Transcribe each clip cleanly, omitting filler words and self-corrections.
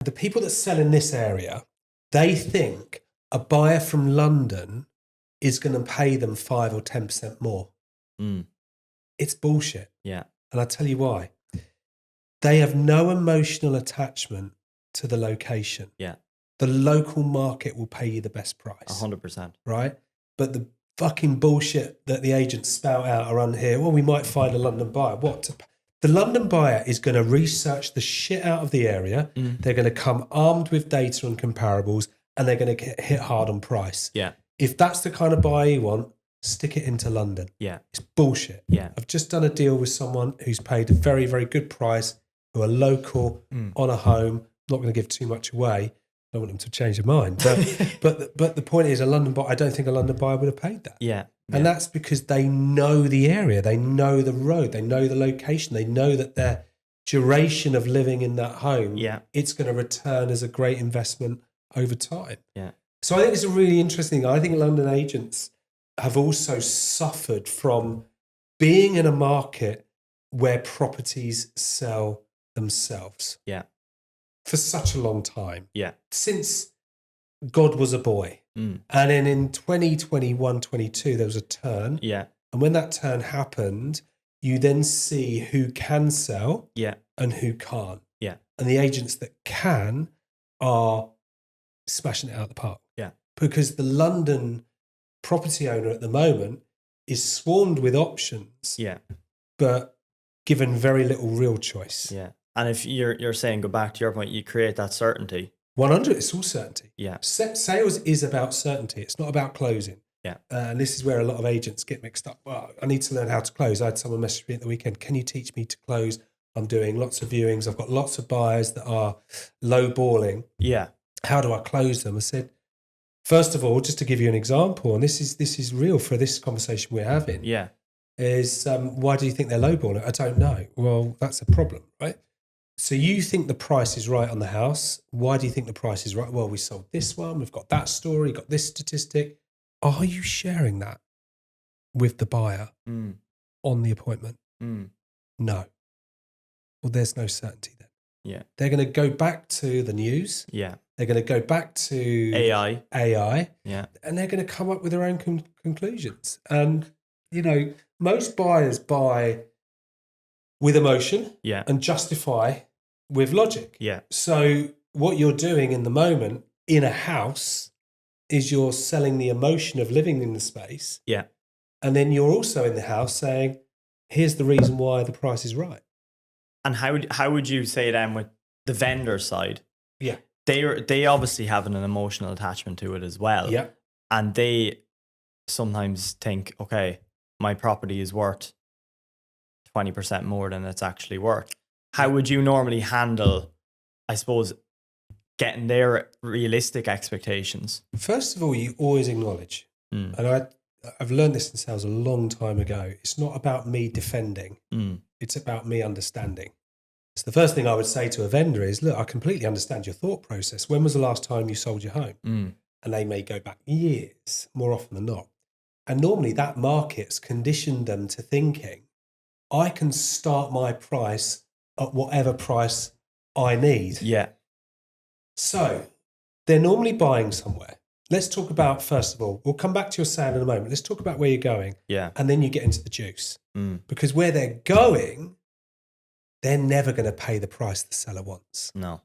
The people that sell in this area, they think a buyer from London is going to pay them 5 or 10% more. It's bullshit. Yeah. And I'll tell you why. They have no emotional attachment to the location. Yeah. The local market will pay you the best price. 100%. Right? But the fucking bullshit that the agents spout out around here, well, we might find a London buyer. The London buyer is going to research the shit out of the area. They're going to come armed with data and comparables, and they're going to get hit hard on price. Yeah. If that's the kind of buyer you want, stick it into London. Yeah. It's bullshit. Yeah. I've just done a deal with someone who's paid a very, very good price, who are local, on a home. I'm not going to give too much away. I don't want them to change their mind. But the point is, I don't think a London buyer would have paid that. Yeah. And that's because they know the area, they know the road, they know the location, they know that their duration of living in that home, it's going to return as a great investment over time. Yeah. So I think it's a really interesting. I think London agents have also suffered from being in a market where properties sell themselves. Yeah. For such a long time. Yeah. Since God was a boy. And then in 2021, 22, there was a turn. Yeah. And when that turn happened, you then see who can sell and who can't. Yeah. And the agents that can are smashing it out of the park. Yeah. Because the London property owner at the moment is swarmed with options. Yeah. But given very little real choice. Yeah. And if you're saying, go back to your point, you create that certainty. 100, it's all certainty. Yeah. Sales is about certainty. It's not about closing. Yeah. And this is where a lot of agents get mixed up. Well, I need to learn how to close. I had someone message me at the weekend. Can you teach me to close? I'm doing lots of viewings. I've got lots of buyers that are lowballing. Yeah. How do I close them? I said, first of all, just to give you an example, and this is real for this conversation we're having. Yeah. Is why do you think they're lowballing? I don't know. Well, that's a problem, right? So you think the price is right on the house. Why do you think the price is right? Well, we sold this one. We've got that story, got this statistic. Are you sharing that with the buyer on the appointment? No. Well, there's no certainty then. Yeah. They're going to go back to the news. Yeah. They're going to go back to AI. Yeah. And they're going to come up with their own conclusions. And, most buyers buy with emotion and justify with logic. Yeah. So what you're doing in the moment in a house is you're selling the emotion of living in the space. Yeah. And then you're also in the house saying, here's the reason why the price is right. And how would you say then with the vendor side? Yeah. They obviously have an emotional attachment to it as well. Yeah. And they sometimes think, okay, my property is worth 20% more than it's actually worth. How would you normally handle, I suppose, getting their realistic expectations? First of all, you always acknowledge, and I've learned this in sales a long time ago, it's not about me defending, it's about me understanding. So the first thing I would say to a vendor is, look, I completely understand your thought process. When was the last time you sold your home? And they may go back years, more often than not. And normally that market's conditioned them to thinking, I can start my price at whatever price I need. Yeah. So they're normally buying somewhere. Let's talk about, first of all, we'll come back to your sale in a moment. Let's talk about where you're going. Yeah. And then you get into the juice. Because where they're going, they're never going to pay the price the seller wants. No.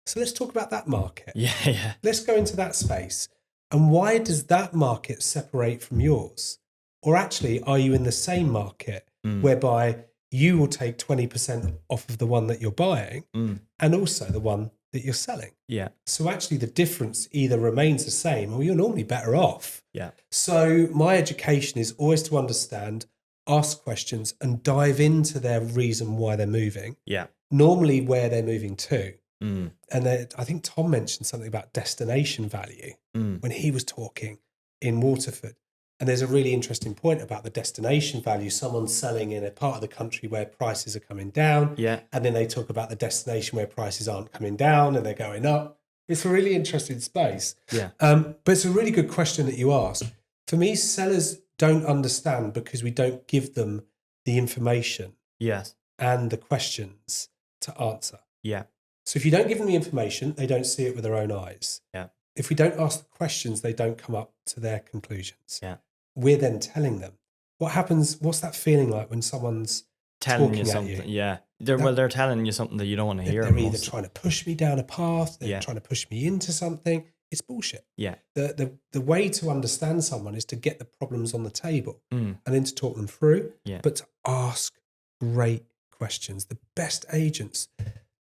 So let's talk about that market. Yeah. Let's go into that space. And why does that market separate from yours? Or actually, are you in the same market whereby you will take 20% off of the one that you're buying and also the one that you're selling? Yeah. So actually the difference either remains the same or you're normally better off. Yeah. So my education is always to understand, ask questions and dive into their reason why they're moving. Yeah. Normally where they're moving to. And I think Tom mentioned something about destination value when he was talking in Waterford. And there's a really interesting point about the destination value. Someone's selling in a part of the country where prices are coming down. Yeah. And then they talk about the destination where prices aren't coming down and they're going up. It's a really interesting space. Yeah. But it's a really good question that you ask. For me, sellers don't understand because we don't give them the information Yes. and the questions to answer. Yeah. So if you don't give them the information, they don't see it with their own eyes. Yeah. If we don't ask the questions, they don't come up to their conclusions. Yeah. We're then telling them. What happens? What's that feeling like when someone's telling you talking something? at you? Yeah. They're telling you something that you don't want to hear. They're either trying to push me down a path, they're Yeah. trying to push me into something. It's bullshit. Yeah. The way to understand someone is to get the problems on the table Mm. and then to talk them through, Yeah. but to ask great questions. The best agents,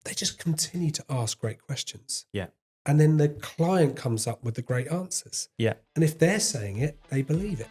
they just continue to ask great questions. Yeah. And then the client comes up with the great answers. Yeah. And if they're saying it, they believe it.